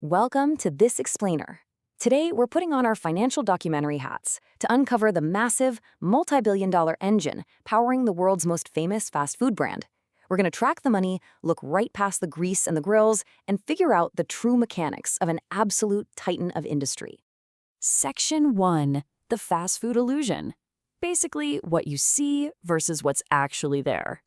Welcome to This Explainer. Today, we're putting on our financial documentary hats to uncover the massive, multi-billion-dollar engine powering the world's most famous fast food brand. We're going to track the money, look right past the grease and the grills, and figure out the true mechanics of an absolute titan of industry. Section 1. The fast food illusion. Basically, what you see versus what's actually there.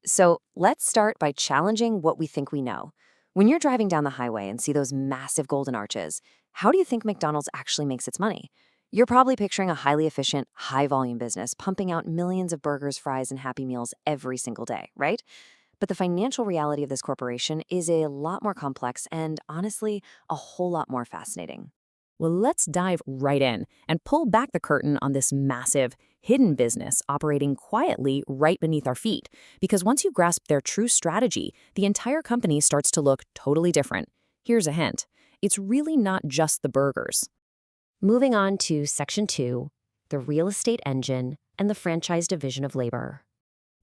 So, let's start by challenging what we think we know. When you're driving down the highway and see those massive golden arches, how do you think McDonald's actually makes its money? You're probably picturing a highly efficient, high-volume business pumping out millions of burgers, fries, and Happy Meals every single day, right? But the financial reality of this corporation is a lot more complex and, honestly, a whole lot more fascinating. Well, let's dive right in and pull back the curtain on this massive, hidden business operating quietly right beneath our feet. Because once you grasp their true strategy, the entire company starts to look totally different. Here's a hint. It's really not just the burgers. Moving on to Section 2, the real estate engine and the franchise division of labor.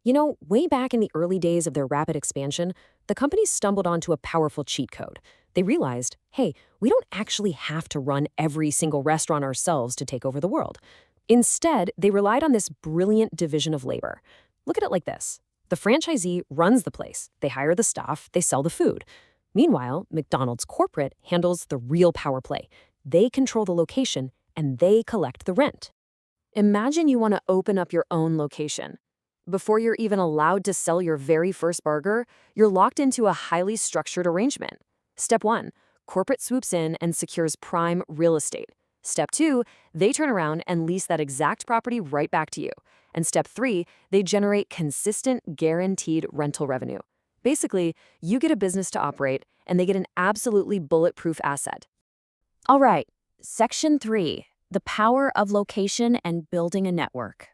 You know, way back in the early days of their rapid expansion, the company stumbled onto a powerful cheat code. They realized, hey, we don't actually have to run every single restaurant ourselves to take over the world. Instead, they relied on this brilliant division of labor. Look at it like this. The franchisee runs the place. They hire the staff, they sell the food. Meanwhile, McDonald's corporate handles the real power play. They control the location, and they collect the rent. Imagine you want to open up your own location. Before you're even allowed to sell your very first burger, you're locked into a highly structured arrangement. Step 1, corporate swoops in and secures prime real estate. Step 2, they turn around and lease that exact property right back to you. And Step 3, they generate consistent, guaranteed rental revenue. Basically, you get a business to operate, and they get an absolutely bulletproof asset. All right, Section 3, the power of location and building a network.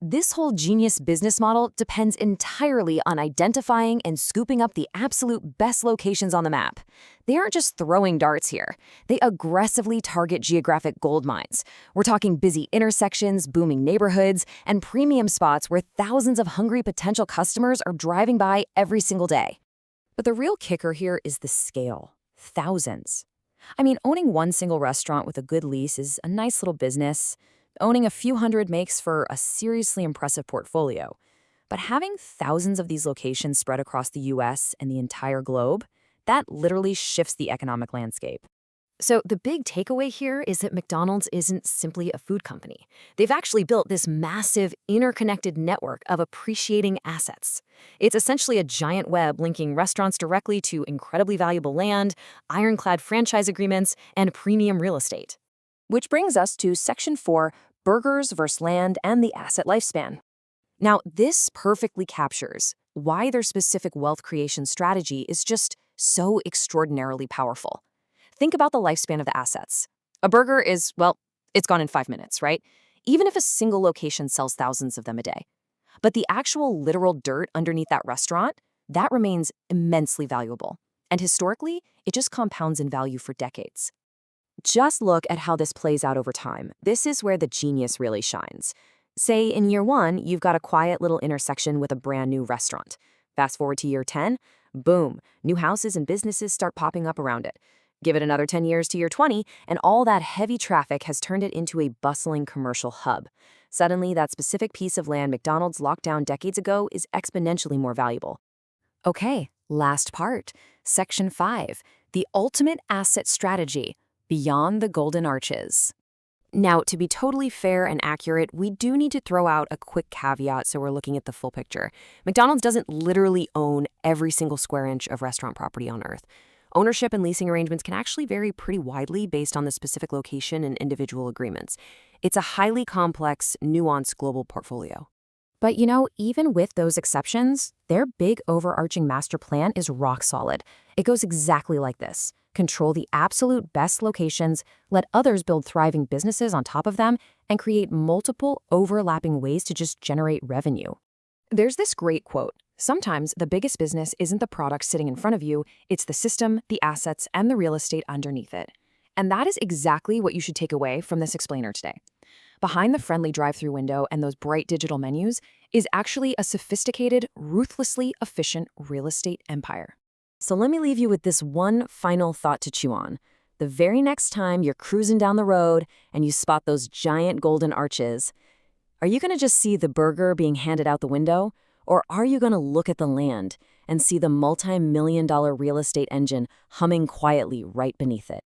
This whole genius business model depends entirely on identifying and scooping up the absolute best locations on the map. They aren't just throwing darts here. They aggressively target geographic gold mines. We're talking busy intersections, booming neighborhoods, and premium spots where thousands of hungry potential customers are driving by every single day. But the real kicker here is the scale. Thousands. I mean, owning one single restaurant with a good lease is a nice little business. Owning a few hundred makes for a seriously impressive portfolio. But having thousands of these locations spread across the US and the entire globe, that literally shifts the economic landscape. So the big takeaway here is that McDonald's isn't simply a food company. They've actually built this massive, interconnected network of appreciating assets. It's essentially a giant web linking restaurants directly to incredibly valuable land, ironclad franchise agreements, and premium real estate. Which brings us to Section 4, burgers versus land and the asset lifespan. Now, this perfectly captures why their specific wealth creation strategy is just so extraordinarily powerful. Think about the lifespan of the assets. A burger is, well, it's gone in 5 minutes, right? Even if a single location sells thousands of them a day. But the actual literal dirt underneath that restaurant, that remains immensely valuable. And historically, it just compounds in value for decades. Just look at how this plays out over time. This is where the genius really shines. Say in year 1, you've got a quiet little intersection with a brand new restaurant. Fast forward to year 10, boom, new houses and businesses start popping up around it. Give it another 10 years to year 20, and all that heavy traffic has turned it into a bustling commercial hub. Suddenly, that specific piece of land McDonald's locked down decades ago is exponentially more valuable. Okay, last part. Section 5, the ultimate asset strategy. Beyond the golden arches. Now, to be totally fair and accurate, we do need to throw out a quick caveat so we're looking at the full picture. McDonald's doesn't literally own every single square inch of restaurant property on Earth. Ownership and leasing arrangements can actually vary pretty widely based on the specific location and individual agreements. It's a highly complex, nuanced global portfolio. But you know, even with those exceptions, their big overarching master plan is rock solid. It goes exactly like this. Control the absolute best locations, let others build thriving businesses on top of them, and create multiple overlapping ways to just generate revenue. There's this great quote. Sometimes the biggest business isn't the product sitting in front of you, it's the system, the assets, and the real estate underneath it. And that is exactly what you should take away from this explainer today. Behind the friendly drive-through window and those bright digital menus is actually a sophisticated, ruthlessly efficient real estate empire. So let me leave you with this one final thought to chew on. The very next time you're cruising down the road and you spot those giant golden arches, are you going to just see the burger being handed out the window? Or are you going to look at the land and see the multi-million-dollar real estate engine humming quietly right beneath it?